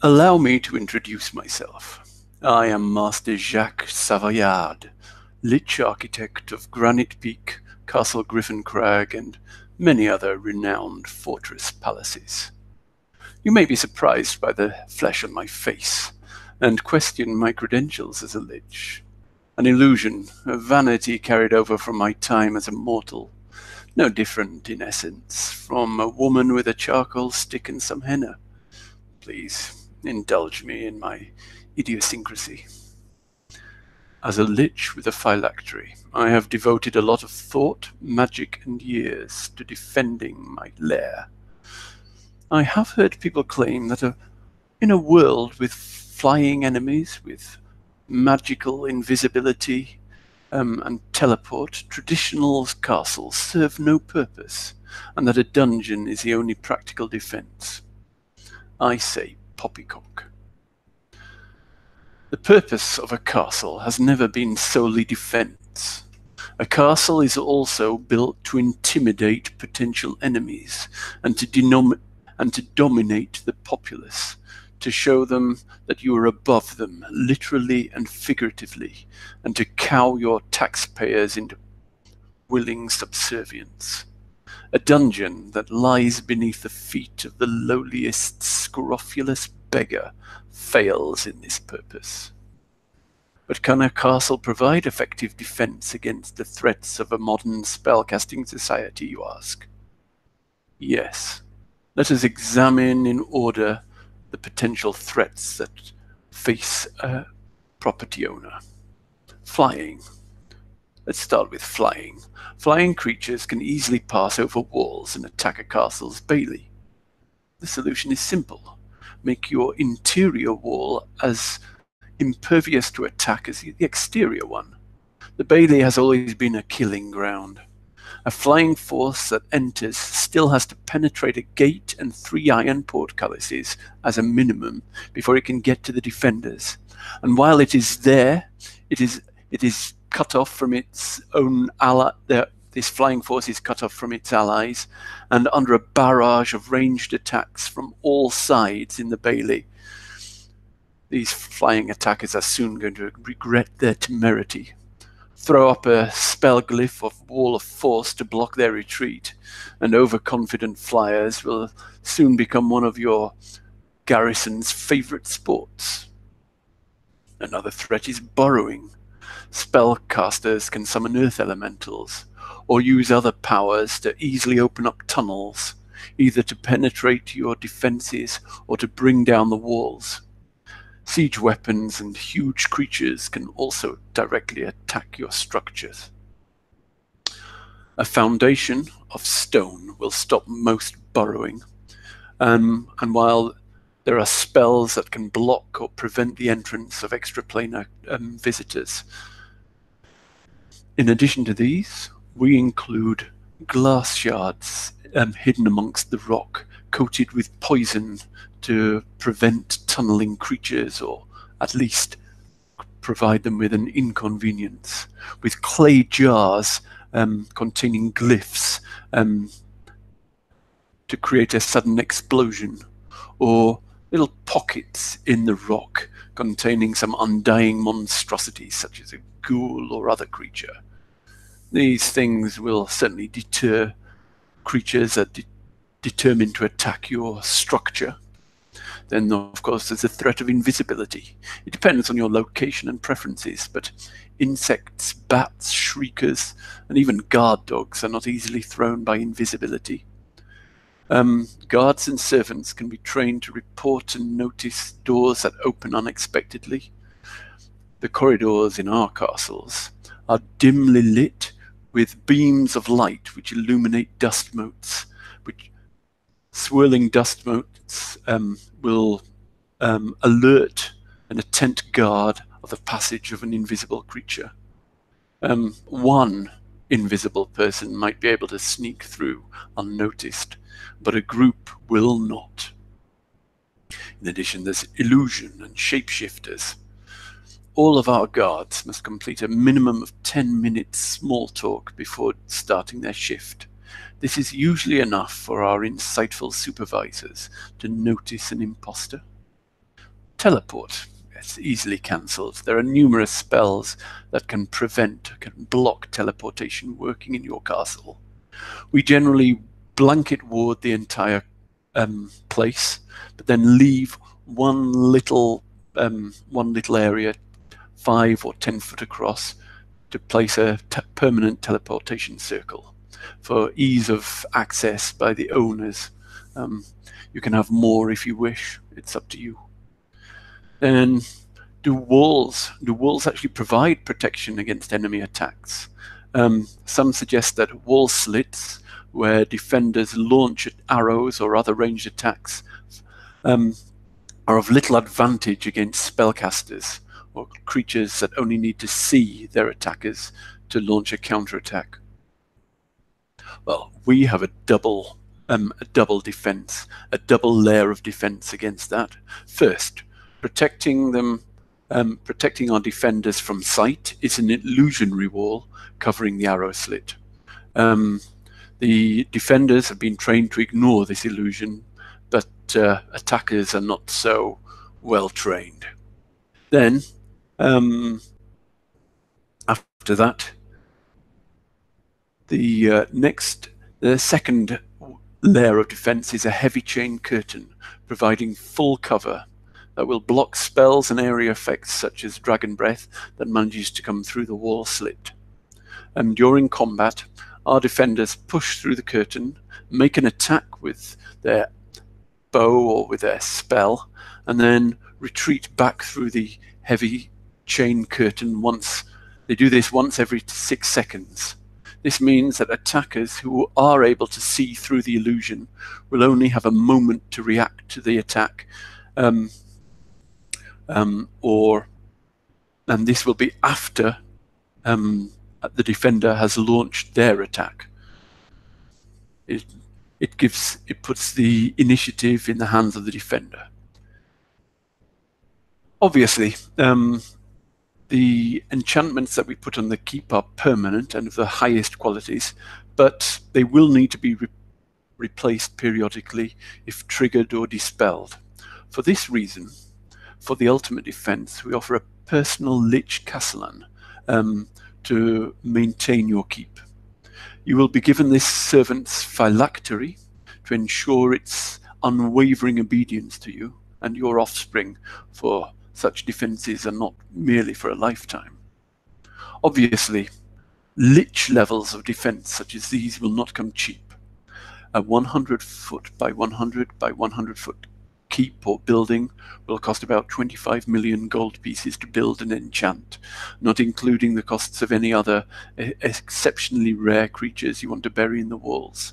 Allow me to introduce myself. I am Master Jacques Savoyard, Lich Architect of Granite Peak, Castle Griffin Crag, and many other renowned fortress palaces. You may be surprised by the flesh on my face, and question my credentials as a Lich. An illusion, a vanity carried over from my time as a mortal, no different in essence from a woman with a charcoal stick and some henna. Please indulge me in my idiosyncrasy. As a Lich with a phylactery, I have devoted a lot of thought, magic, and years to defending my lair. I have heard people claim that in a world with flying enemies, with magical invisibility, and teleport, traditional castles serve no purpose, and that a dungeon is the only practical defense. I say poppycock. The purpose of a castle has never been solely defense. A castle is also built to intimidate potential enemies and to dominate the populace, to show them that you are above them, literally and figuratively, and to cow your taxpayers into willing subservience. A dungeon that lies beneath the feet of the lowliest scrofulous beggar fails in this purpose. But can a castle provide effective defense against the threats of a modern spellcasting society, you ask? Yes. Let us examine in order the potential threats that face a property owner. Flying. Let's start with flying. Flying creatures can easily pass over walls and attack a castle's bailey. The solution is simple. Make your interior wall as impervious to attack as the exterior one. The bailey has always been a killing ground. A flying force that enters still has to penetrate a gate and 3 iron portcullises as a minimum before it can get to the defenders. And while it is there, it is cut off from its own ally. This flying force is cut off from its allies and under a barrage of ranged attacks from all sides in the bailey. These flying attackers are soon going to regret their temerity. Throw up a spell glyph of Wall of Force to block their retreat, and overconfident flyers will soon become one of your garrison's favorite sports. Another threat is burrowing. Spellcasters can summon earth elementals, or use other powers to easily open up tunnels, either to penetrate your defenses or to bring down the walls. Siege weapons and huge creatures can also directly attack your structures. A foundation of stone will stop most burrowing, and while there are spells that can block or prevent the entrance of extraplanar visitors. In addition to these, we include glass shards hidden amongst the rock, coated with poison to prevent tunneling creatures, or at least provide them with an inconvenience, with clay jars containing glyphs to create a sudden explosion, or little pockets in the rock containing some undying monstrosities such as a ghoul or other creature. These things will certainly deter creatures that determined to attack your structure. Then, of course, there's the threat of invisibility. It depends on your location and preferences, but insects, bats, shriekers, and even guard dogs are not easily thrown by invisibility. Guards and servants can be trained to report and notice doors that open unexpectedly. The corridors in our castles are dimly lit with beams of light which illuminate dust motes, which swirling dust motes will alert an attent guard of the passage of an invisible creature. One invisible person might be able to sneak through unnoticed, but a group will not. In addition, there's illusion and shapeshifters. All of our guards must complete a minimum of 10 minutes small talk before starting their shift. This is usually enough for our insightful supervisors to notice an imposter. Teleport. It's easily cancelled. There are numerous spells that can block teleportation working in your castle. We generally blanket ward the entire place, but then leave one little area 5 or 10 foot across to place a permanent teleportation circle for ease of access by the owners. You can have more if you wish. It's up to you. Then, do walls actually provide protection against enemy attacks? Some suggest that wall slits, where defenders launch arrows or other ranged attacks, are of little advantage against spellcasters or creatures that only need to see their attackers to launch a counterattack. Well, we have a double defense, a double layer of defense against that. First, protecting our defenders from sight is an illusionary wall covering the arrow slit. The defenders have been trained to ignore this illusion, but attackers are not so well trained. Then, after that, the second layer of defense is a heavy chain curtain, providing full cover that will block spells and area effects such as Dragon Breath that manages to come through the wall slit. During combat, our defenders push through the curtain, make an attack with their bow or with their spell, and then retreat back through the heavy chain curtain once. They do this once every 6 seconds. This means that attackers who are able to see through the illusion will only have a moment to react to the attack, and this will be after the defender has launched their attack. It puts the initiative in the hands of the defender. Obviously, the enchantments that we put on the keep are permanent and of the highest qualities, but they will need to be replaced periodically if triggered or dispelled. For this reason, for the ultimate defense, we offer a personal Lich Castellan to maintain your keep. You will be given this servant's phylactery to ensure its unwavering obedience to you and your offspring, for such defenses are not merely for a lifetime. Obviously, Lich levels of defense such as these will not come cheap. A 100 foot by 100 by 100 foot keep or building will cost about 25 million gold pieces to build and enchant, not including the costs of any other exceptionally rare creatures you want to bury in the walls.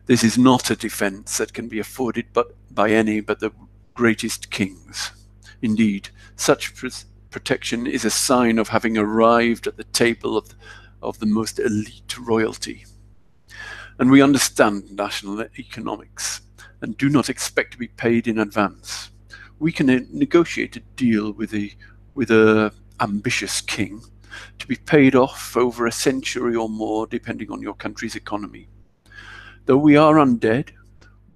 This is not a defense that can be afforded by any but the greatest kings. Indeed, such protection is a sign of having arrived at the table of the most elite royalty. And we understand national economics and do not expect to be paid in advance. We can negotiate a deal with a ambitious king to be paid off over a century or more, depending on your country's economy. Though we are undead,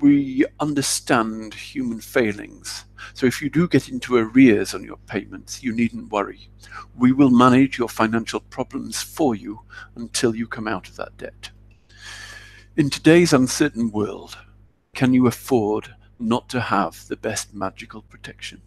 we understand human failings. So if you do get into arrears on your payments, you needn't worry. We will manage your financial problems for you until you come out of that debt. In today's uncertain world, can you afford not to have the best magical protection?